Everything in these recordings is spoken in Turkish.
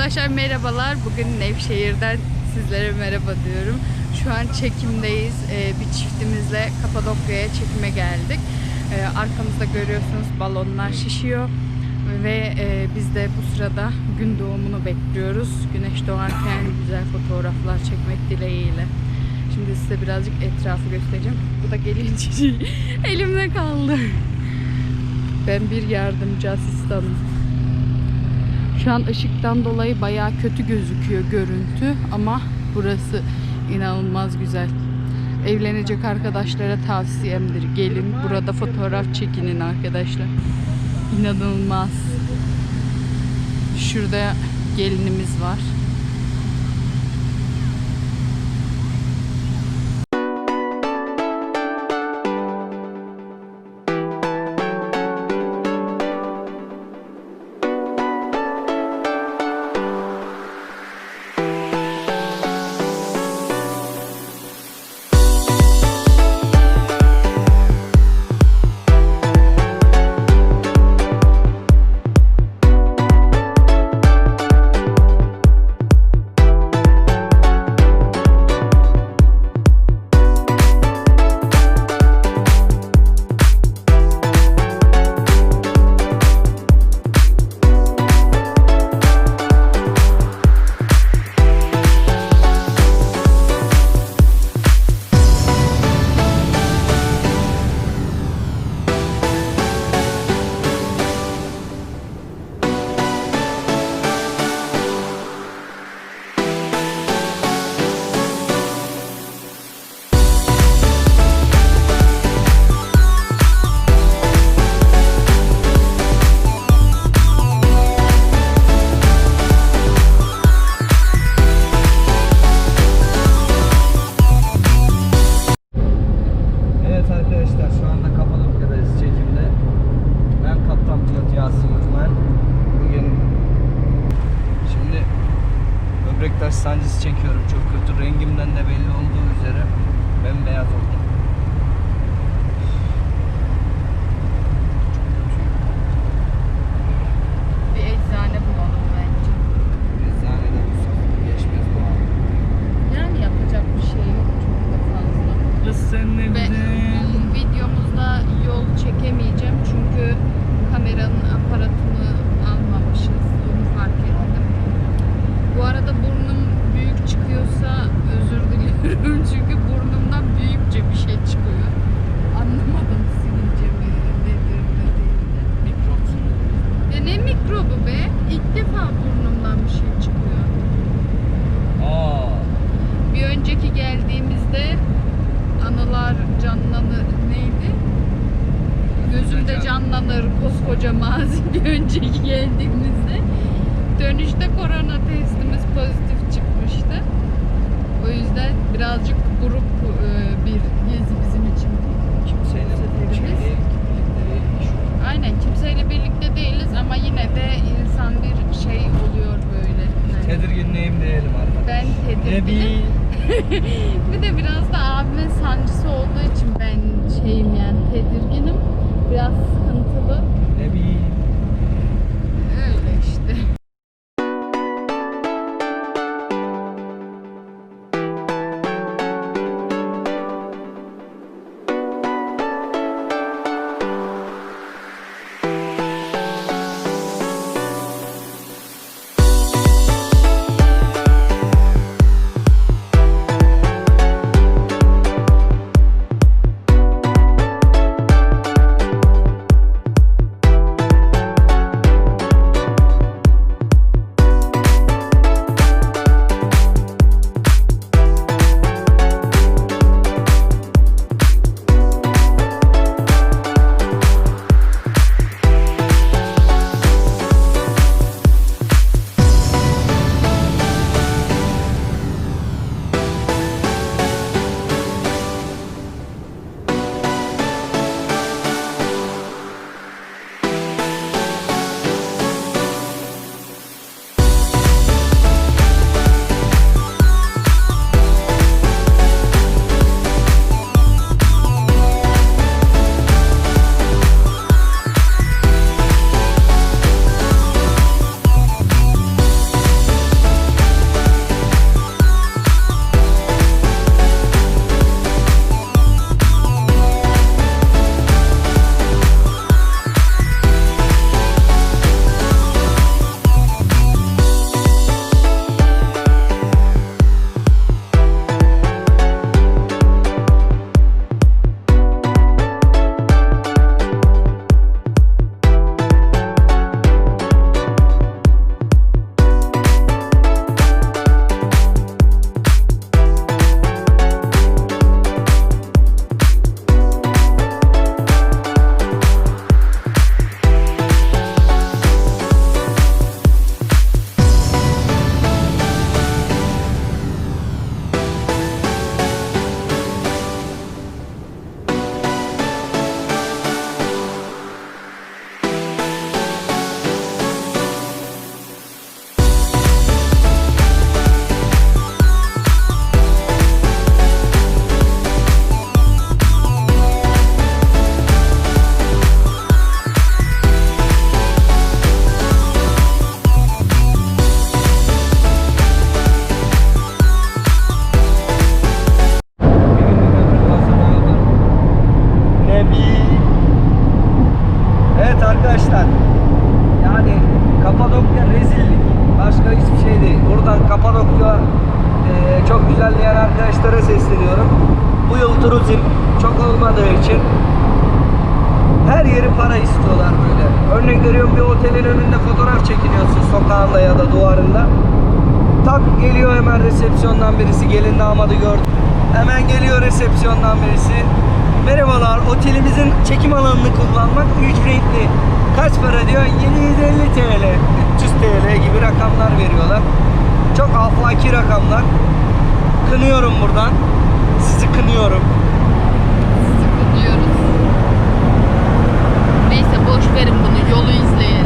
Arkadaşlar merhabalar. Bugün Nevşehir'den sizlere merhaba diyorum. Şu an çekimdeyiz. Bir çiftimizle Kapadokya'ya çekime geldik. Arkamızda görüyorsunuz balonlar şişiyor. Ve biz de bu sırada gün doğumunu bekliyoruz. Güneş doğarken güzel fotoğraflar çekmek dileğiyle. Şimdi size birazcık etrafı göstereceğim. Bu da gelince elimde kaldı. Ben bir yardımcı asistanım. Şu an ışıktan dolayı bayağı kötü gözüküyor görüntü ama burası inanılmaz güzel. Evlenecek arkadaşlara tavsiyemdir. Gelin burada fotoğraf çekinin arkadaşlar. İnanılmaz. Şurada gelinimiz var. Sancısı çekiyorum, çok kötü. Rengimden de belli olduğu üzere bembeyaz oldum. Bir eczane bulalım bence. Eczaneden bu sefer geçmez bu an. Yani yapacak bir şey yok çok da fazla. Kız sen ne Ben bu videomuzda yol çekemeyeceğim çünkü kameranın aparatını almamışız. Onu fark ettim. Bu arada burnum büyük çıkıyorsa özür diliyorum çünkü burnumdan büyükçe bir şey çıkıyor. Anlamadım silince mi nedir ne değildir. Mikrop. Ya ne mikrobu be? İlk defa burnumdan bir şey çıkıyor. Aa. Bir önceki geldiğimizde anılar canlanır neydi? Gözümde canlanır koskoca mazi bir önceki geldiğimizde. Dönüşte korona testimiz pozitif çıkmıştı. O yüzden birazcık grup bir gezi bizim için. Kimseyle birlikte değil. Aynen kimseyle birlikte değiliz ama yine de insan bir şey oluyor böyle. Yani Tedirginliğim diyelim arkadaşlar. ben tedirginim. Bir de biraz da abimin sancısı olduğu için ben şeyim yani tedirginim. Biraz sıkıntılı. Ne bileyim. Öyle işte. için, çok olmadığı için her yeri para istiyorlar böyle. Örnek veriyorum, bir otelin önünde fotoğraf çekiniyorsun, sokağında ya da duvarında. Tak geliyor hemen resepsiyondan birisi, gelin damadı gördüm. Hemen geliyor resepsiyondan birisi. Merhabalar, otelimizin çekim alanını kullanmak ücretli. Kaç para diyor? 750 TL, 300 TL gibi rakamlar veriyorlar. Çok afaki rakamlar. Kınıyorum buradan. Sizi kınıyorum. Sıkılıyoruz. Neyse boş verin bunu, yolu izleyelim.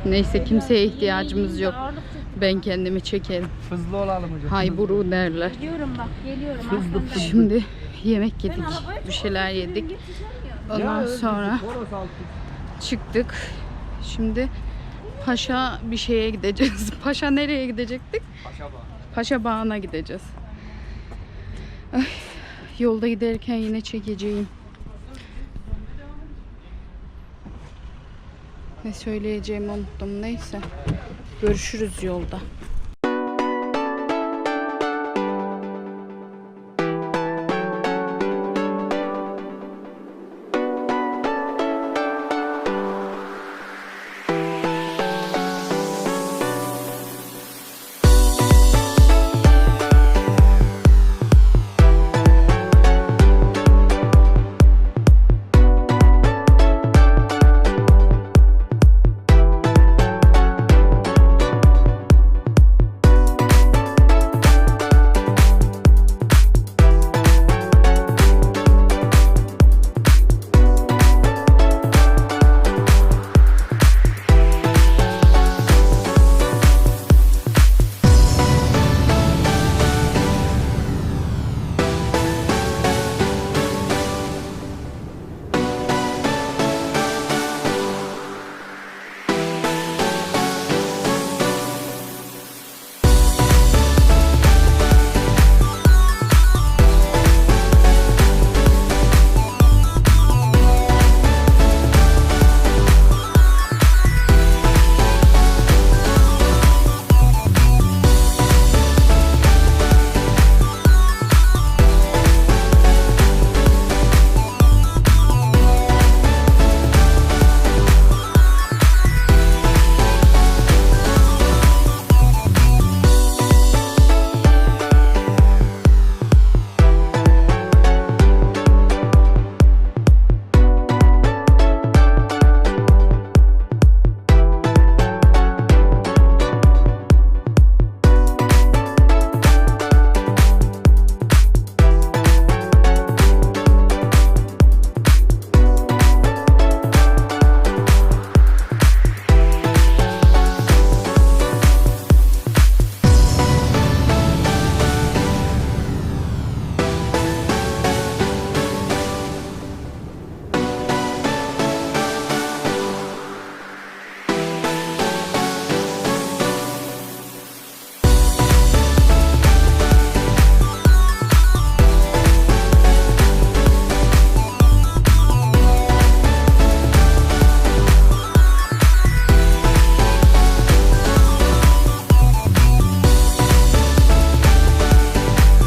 Neyse kimseye ihtiyacımız yok. Ben kendimi çekerim. Hızlı olalım hocam. Hayburu derler. Geliyorum bak, geliyorum. Hızlı. Şimdi yemek yedik. Bir şeyler yedik. Ondan sonra çıktık. Şimdi Paşa bir şeye gideceğiz. Paşa nereye gidecektik? Paşa Bağı'na gideceğiz. Ay, yolda giderken yine çekeceğim. Ne söyleyeceğimi unuttum. Neyse. Görüşürüz yolda.